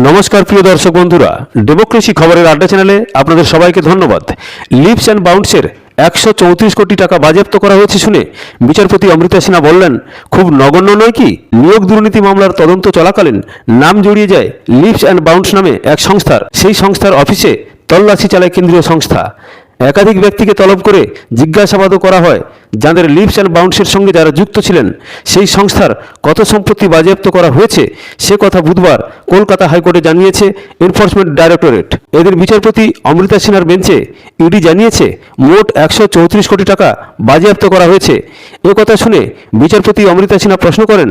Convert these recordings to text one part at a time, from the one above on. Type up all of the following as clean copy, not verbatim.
নমস্কার প্রিয় দর্শক বন্ধুরা, ডেমোক্রেসি খবরের আড্ডা চ্যানেলে আপনাদের সবাইকে ধন্যবাদ। লিপস অ্যান্ড বাউন্সের 134 কোটি টাকা বাজেয়াপ্ত করা হয়েছে শুনে বিচারপতি অমৃতা সিনহা বললেন, খুব নগণ্য নয় কি? নিয়োগ দুর্নীতি মামলার তদন্ত চলাকালীন নাম জড়িয়ে যায় লিপস অ্যান্ড বাউন্স নামে এক সংস্থার। সেই সংস্থার অফিসে তল্লাশি চালায় কেন্দ্রীয় সংস্থা। একাধিক ব্যক্তিকে তলব করে জিজ্ঞাসাবাদও করা হয়। যাদের লিপস অ্যান্ড বাউন্সের সঙ্গে যারা যুক্ত ছিলেন, সেই সংস্থার কত সম্পত্তি বাজেয়াপ্ত করা হয়েছে সে কথা বুধবার কলকাতা হাইকোর্টে জানিয়েছে এনফোর্সমেন্ট ডাইরেক্টরেট। এদের বিচারপতি অমৃতা সিনহার বেঞ্চে ইডি জানিয়েছে মোট 134 কোটি টাকা বাজেয়াপ্ত করা হয়েছে। এ কথা শুনে বিচারপতি অমৃতা সিনহা প্রশ্ন করেন,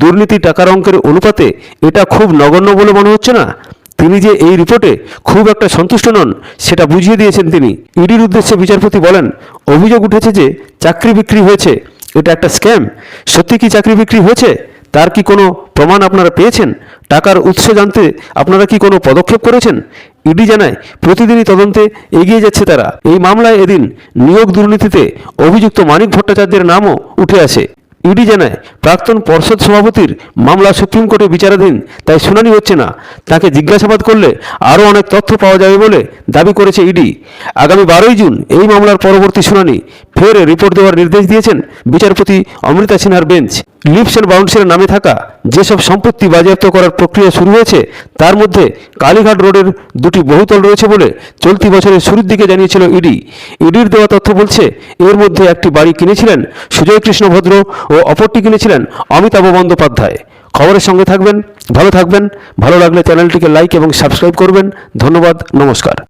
দুর্নীতি টাকার অঙ্কের অনুপাতে এটা খুব নগণ্য বলে মনে হচ্ছে না? তিনি যে এই রিপোর্টে খুব একটা সন্তুষ্ট নন সেটা বুঝিয়ে দিয়েছেন তিনি। ইডির উদ্দেশ্যে বিচারপতি বলেন, অভিযোগ উঠেছে যে চাকরি বিক্রি হয়েছে, এটা একটা স্ক্যাম। সত্যি কি চাকরি বিক্রি হয়েছে? তার কি কোনো প্রমাণ আপনারা পেয়েছেন? টাকার উৎস জানতে আপনারা কি কোনো পদক্ষেপ করেছেন? ইডি জানায় প্রতিদিনই তদন্তে এগিয়ে যাচ্ছে তারা। এই মামলায় এদিন নিয়োগ দুর্নীতিতে অভিযুক্ত মানিক ভট্টাচার্যের নামও উঠে আসে। ইডি জানায় প্রাক্তন পর্ষদ সভাপতির মামলা সুপ্রিম কোর্টে বিচারাধীন, তাই শুনানি হচ্ছে না। তাকে জিজ্ঞাসাবাদ করলে আরও অনেক তথ্য পাওয়া যাবে বলে দাবি করেছে ইডি। আগামী 12ই জুন এই মামলার পরবর্তী শুনানি ফের রিপোর্ট দেওয়ার নির্দেশ দিয়েছেন বিচারপতি অমৃতা সিনহার বেঞ্চ। লিপস অ্যান্ড বাউন্সের নামে থাকা যেসব সম্পত্তি বাজেয়াপ্ত করার প্রক্রিয়া শুরু হয়েছে তার মধ্যে কালীঘাট রোডের দুটি বহুতল রয়েছে বলে চলতি বছরের শুরুর দিকে জানিয়েছিল ইডি। ইডির দেওয়া তথ্য বলছে, এর মধ্যে একটি বাড়ি কিনেছিলেন সুজয় কৃষ্ণ ভদ্র ও অপরটি কিনেছিলেন অমিতাভ বন্দ্যোপাধ্যায়। খবরের সঙ্গে থাকবেন, ভালো থাকবেন। ভালো লাগলে চ্যানেলটিকে লাইক এবং সাবস্ক্রাইব করবেন। ধন্যবাদ, নমস্কার।